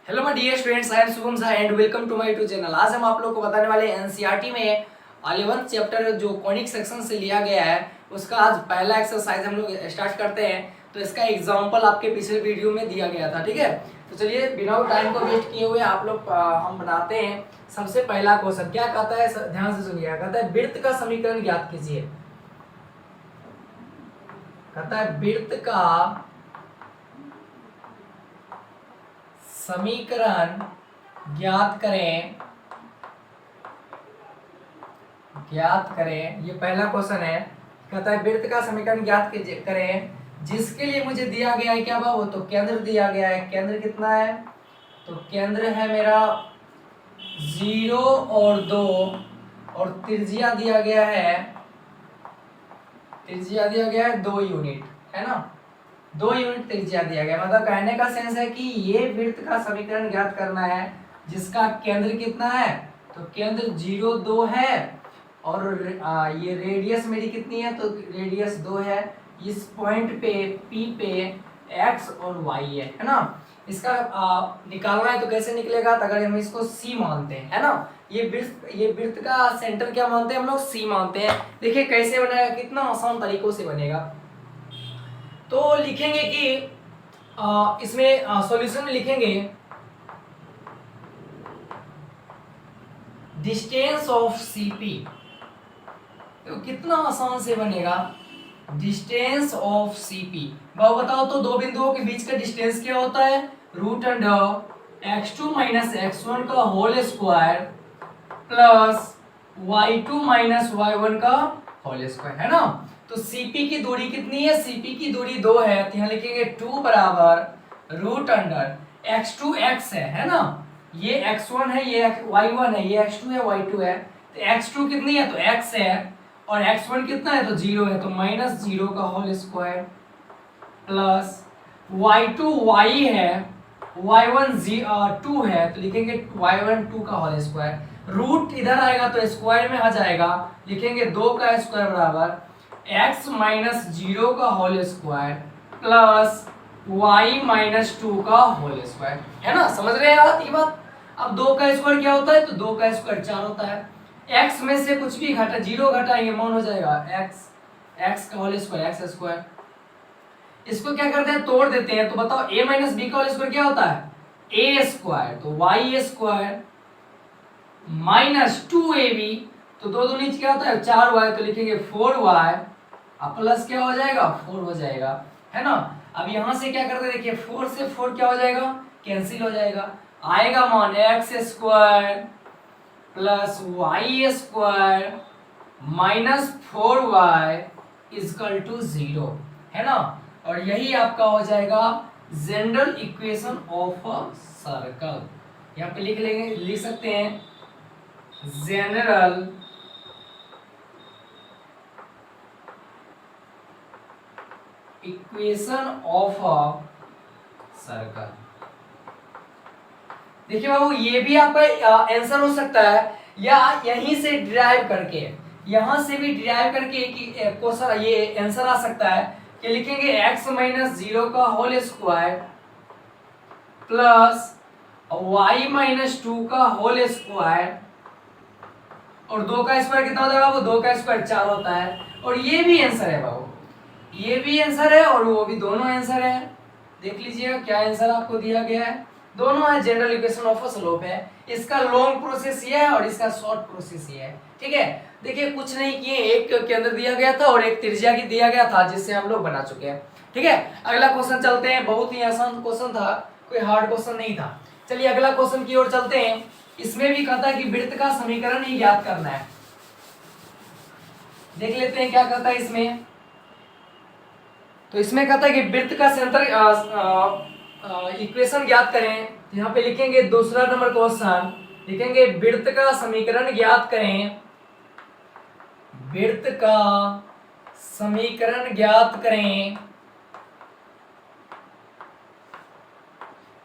Hello my dear students, I am Shubham Jha and welcome to my YouTube channel. आज हम आप लोग को बताने वाले हैं एनसीईआरटी में 11th चैप्टर जो कॉनिक सेक्शन से लिया गया है उसका आज पहला एक्सरसाइज हम लोग स्टार्ट करते हैं। तो इसका एग्जांपल आपके पिछले वीडियो में दिया गया था, ठीक है। तो चलिए बिना टाइम को वेस्ट किए हुए आप लोग हम बनाते हैं। सबसे पहला क्वेश्चन क्या कहता है, ध्यान से सुनिएगा। कहता है वृत्त का समीकरण ज्ञात कीजिए। कहता है वृत्त का समीकरण ज्ञात करें। ये पहला क्वेश्चन है। कहता है वृत्त का समीकरण ज्ञात करें जिसके लिए मुझे दिया गया है क्या बाबू, तो केंद्र दिया गया है। केंद्र कितना है, तो केंद्र है मेरा 0 और 2 और त्रिज्या दिया गया है 2 यूनिट, है ना। 2 यूनिट त्रिज्या दिया गया, मतलब कहने का सेंस है कि ये वृत्त का समीकरण ज्ञात करना है जिसका केंद्र कितना है, तो केंद्र 0 2 है और ये रेडियस मेरी कितनी है, तो रेडियस 2 है। इस पॉइंट पे P पे x और y है ना। इसका निकालना है तो कैसे निकलेगा, तो अगर हम इसको C मानते हैं, है ना। ये वृत्त का सेंटर क्या मानते हैं हम लोग, C मानते हैं। देखिए कैसे बनेगा, कितना आसान तरीकों से बनेगा। तो लिखेंगे कि इसमें सॉल्यूशन में लिखेंगे डिस्टेंस ऑफ CP। तो कितना आसान से बनेगा, डिस्टेंस ऑफ CP। बाबू बताओ तो दो बिंदुओं के बीच का डिस्टेंस क्या होता है, root under x2 minus x1 का whole square plus y2 minus y1 का होल स्क्वायर, है ना। तो CP की दूरी कितनी है, CP की दूरी 2 है, तो यहाँ लिखेंगे 2 बराबर रूट अंडर x2 x है ना। ये x1 है, ये y1 है, ये x2 है, y2 है। तो x2 कितनी है, तो x है और x1 कितना है, तो 0 है, तो माइनस 0 का whole square plus y2 y है, y1 2 है, तो लिखेंगे y1 2 का होल स्क्वायर। रूट इधर आएगा तो स्क्वायर में आ जाएगा, लिखेंगे 2 का स्क्वायर बराबर x माइनस 0 का whole square plus y minus 2 का होल स्क्वायर, है ना। समझ रहे हैं आप ये बात। अब 2 का स्क्वायर क्या होता है, तो 2 का स्क्वायर 4 होता है। x में से कुछ भी घटा 0 घटाएंगे मान हो जाएगा x का होल स्क्वायर x स्क्वायर। इसको क्या करते हैं, तोड़ देते हैं। तो बताओ a माइनस बी का होल स्क्वायर क्या होता है, a स्क्वायर, तो y स्क्वायर माइनस 2ab, तो दो दूनी क्या होता है 4y, तो लिखेंगे 4y अब प्लस क्या हो जाएगा 4 हो जाएगा, है ना। अब यहां से क्या करते हैं, देखिए 4 से 4 क्या हो जाएगा, कैंसिल हो जाएगा। आएगा मान x square plus y square minus 4y equal to 0, है ना। और यही आपका हो जाएगा general equation of a circle. यहाँ पे लिख सकते हैं general equation of a circle. देखिए बाबू ये भी आपका आंसर हो सकता है या यहीं से डिराइव करके, यहां से भी डिराइव करके क्वेश्चन ये आंसर आ सकता है कि लिखेंगे x माइनस 0 का whole square plus y minus 2 का होल स्क्वायर और 2 का स्क्वायर कितना होता है बाबू, 2 का स्क्वायर 4 होता है। और ये भी आंसर है बाबू, ये भी आंसर है और वो भी, दोनों आंसर है। देख लीजिएगा क्या आंसर आपको दिया गया है, दोनों है general equation of a slope है। इसका लॉन्ग प्रोसेस ये है और इसका शॉर्ट प्रोसेस ये है, ठीक है। देखिए कुछ नहीं किए, एक केंद्र दिया गया था और एक त्रिज्या की दिया गया था जिससे हम लोग बना चुके हैं, ठीक है। अगला क्वेश्चन चलते हैं, बहुत ही आसान क्वेश्चन था, कोई हार्ड क्वेश्चन नहीं था। चलिए अगला क्वेश्चन की ओर चलते हैं। इसमें भी कहता है कि वृत्त का समीकरण ही ज्ञात करना है। देख लेते हैं क्या कहता है इसमें। तो इसमें कहता है कि वृत्त का सेंटर इक्वेशन ज्ञात करें। यहाँ पे लिखेंगे दूसरा नंबर क्वेश्चन, लिखेंगे वृत्त का समीकरण ज्ञात करें। वृत्त का समीकरण ज्ञात करें,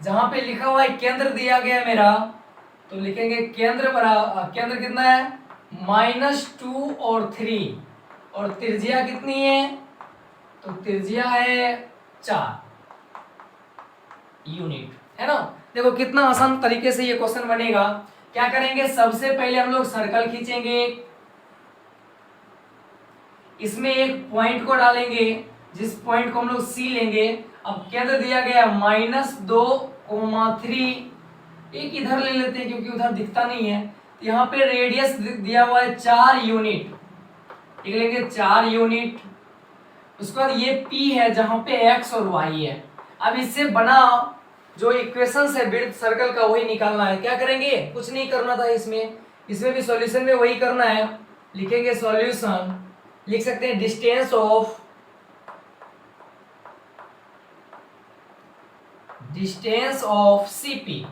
जहां पे लिखा हुआ है केंद्र दिया गया है मेरा, तो लिखेंगे केंद्र कितना है -2 और 3 और त्रिज्या कितनी है, तो त्रिज्या है 4 यूनिट, है ना। देखो कितना आसान तरीके से ये क्वेश्चन बनेगा। क्या करेंगे, सबसे पहले हम लोग सर्कल खींचेंगे, इसमें एक पॉइंट को डालेंगे, जिस पॉइंट को हम लोग सी लेंगे। अब केंद्र दिया गया -2,3, एक इधर ले लेते हैं क्योंकि उधर दिखता नहीं है। तो यहाँ पे रेडियस दिया हुआ है 4 यूनिट, एक लेंगे 4 यूनिट। उसके बाद ये P है जहां पे x और y है। अब इससे बना जो इक्वेशन है विड्थ सर्कल का वही निकालना है। क्या करेंगे, कुछ नहीं करना था इसमें भी सॉल्यूशन में वही करना है। लिखेंगे सॉल्यूशन, लिख सकते हैं डिस्टेंस ऑफ CP।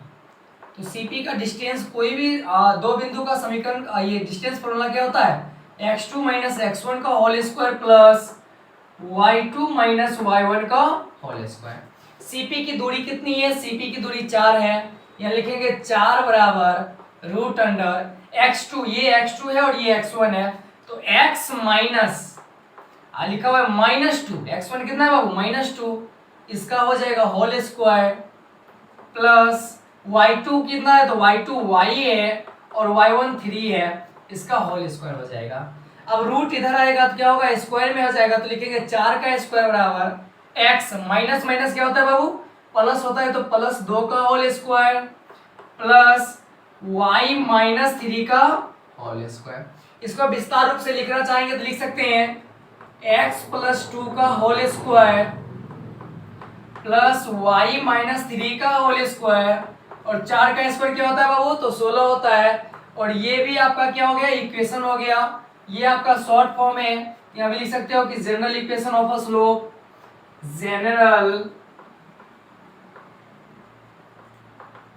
तो CP का डिस्टेंस कोई भी दो बिंदु का समीकरण, ये डिस्टेंस फॉर्मूला क्या होता है, x2 - x1 का whole square plus y2 - y1 का होल स्क्वायर। CP की दूरी कितनी है, CP की दूरी 4 है। यहाँ लिखेंगे 4 बराबर रूट अंडर x2, ये x2 है और ये x1 है, तो x माइनस लिखा हुआ है -2, x1 कितना है बाबू -2, इसका हो जाएगा होल स्क्वायर प्लस y2 कितना है, तो y2 y है और y1 3 है, इसका होल स्क्वायर हो जाएगा। अब रूट इधर आएगा तो क्या होगा, स्क्वायर में हो जाएगा, तो लिखेंगे 4 का स्क्वायर बराबर x माइनस माइनस क्या होता है बाबू, प्लस होता है, तो +2 का होल स्क्वायर प्लस y -3 का होल स्क्वायर। इसको विस्तार रूप से लिखना चाहेंगे तो लिख सकते हैं x + 2 का होल स्क्वायर प्लस y -3 का होल स्क्वायर, और 4 का स्क्वायर क्या होता है बाबू, तो 16 होता है। और ये भी आपका क्या हो गया, इक्वेशन हो गया। ये आपका शॉर्ट फॉर्म है, यहाँ भी लिख सकते हो कि general equation of a slope, general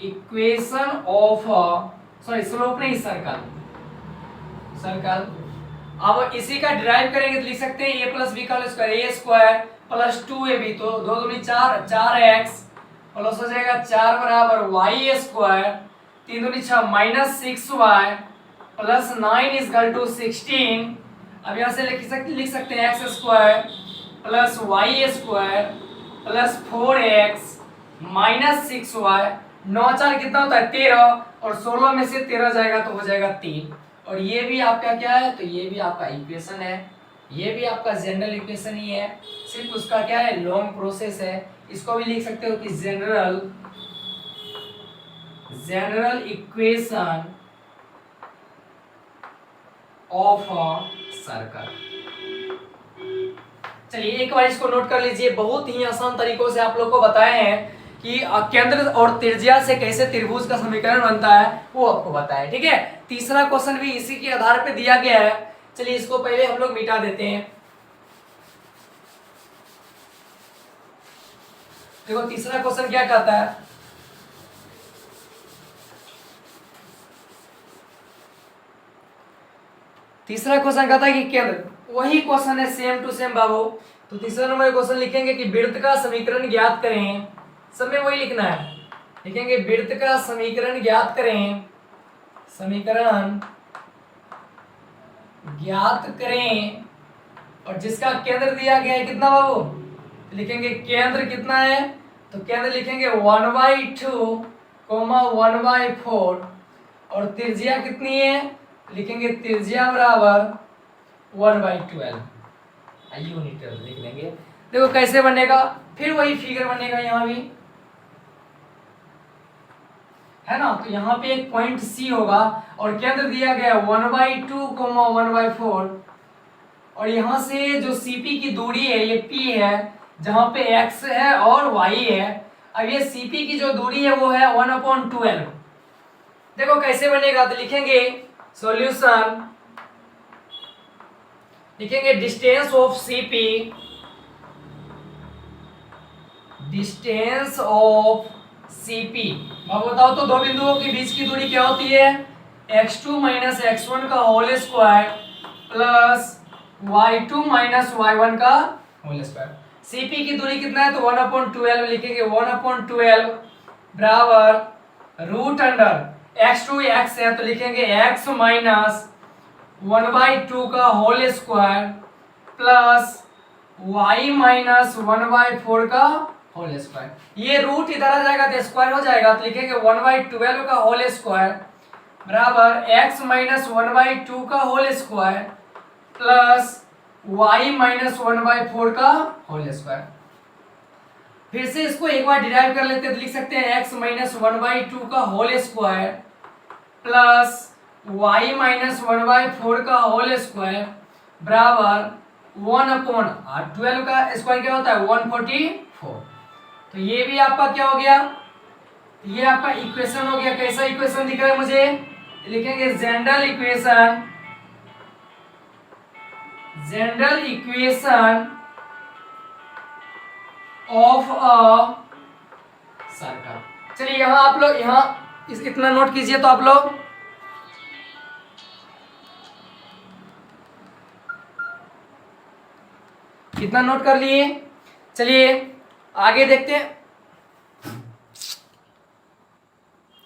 equation of slope नहीं, सर्कल। अब इसी का डिराइव करेंगे तो लिख सकते हैं a + b का स्क्वायर, a² + 2ab, तो 2 दूनी 4, 4x प्लस हो जाएगा 4 बराबर y², 3 दूनी 6 -6y प्लस 9 = 16। अब यहाँ से लिख सकते हैं x² plus y² plus 4x -6y, 9 4 कितना होता है 13, और 16 में से 13 जाएगा तो हो जाएगा 3। और ये भी आपका क्या है, तो ये भी आपका इक्वेशन है, ये भी आपका जनरल इक्वेशन ही है, सिर्फ उसका क्या है, लॉन्ग प्रोसेस है। इसको भी लिख सकते हो कि general equation of a circle. चलिए एक बार इसको नोट कर लीजिए, बहुत ही आसान तरीकों से आप लोग को बताए हैं कि केंद्र और त्रिज्या से कैसे त्रिभुज का समीकरण बनता है, वो आपको बताया। ठीक है, तीसरा क्वेश्चन भी इसी के आधार पे दिया गया है। चलिए इसको पहले हम लोग मिटा देते हैं। देखो तीसरा क्वेश्चन क्या कहता है, तीसरा क्वेश्चन कहता है कि केंद्र, वही क्वेश्चन है सेम टू सेम बाबू। तो तीसरा नंबर क्वेश्चन लिखेंगे कि वृत्त का समीकरण ज्ञात करें, सब में वही लिखना है। लिखेंगे वृत्त का समीकरण ज्ञात करें, समीकरण ज्ञात करें, और जिसका केंद्र दिया गया है कितना बाबू, तो लिखेंगे केंद्र कितना है, तो केंद्र लिखेंगे 1/2, 1/4, और त्रिज्या कितनी है, लिखेंगे त्रिज्या बराबर 1/12 यूनिट लिख लेंगे। देखो कैसे बनेगा, फिर वही फिगर बनेगा यहाँ भी, है ना। तो यहाँ पे एक पॉइंट C होगा और केंद्र दिया गया 1/2, 1/4, और यहाँ से जो CP की दूरी है ये P है, जहाँ पे x है और y है। अब ये CP की जो दूरी है वो है 1/12। देखो कैसे बनेगा, तो लिखेंगे सॉल्यूशन, लिखेंगे distance of CP, distance of CP। अब बताओ तो दो बिंदुओं के बीच की दूरी क्या होती है, x2 - x1 का whole square plus y2 - y1 का होल स्क्वायर। CP की दूरी कितना है, तो 1/12 लिखेंगे, 1/12 बराबर रूट अंडर x2 x है, तो लिखेंगे x माइनस 1/2 का होल स्क्वायर प्लस y - 1/4 का होल स्क्वायर। ये रूट इधर आ जाएगा तो स्क्वायर हो जाएगा, तो लिखेंगे 1/12 का होल स्क्वायर बराबर x माइनस 1/2 का whole square plus y minus 1/4 का होल स्क्वायर। फिर से इसको एक बार डिराइव कर लेते हैं तो लिख सकते हैं x माइनस 1/2 का whole square plus y minus 1/4 का होल स्क्वायर बराबर 1/12 का स्क्वायर क्या होता है 144। तो ये भी आपका क्या हो गया, ये आपका इक्वेशन हो गया। कैसा इक्वेशन दिख रहा है मुझे, लिखेंगे general equation, general equation of a circle. चलिए यहां आप लोग यहां इतना नोट कीजिए तो आप लोग कितना नोट कर लिए। चलिए आगे देखते हैं।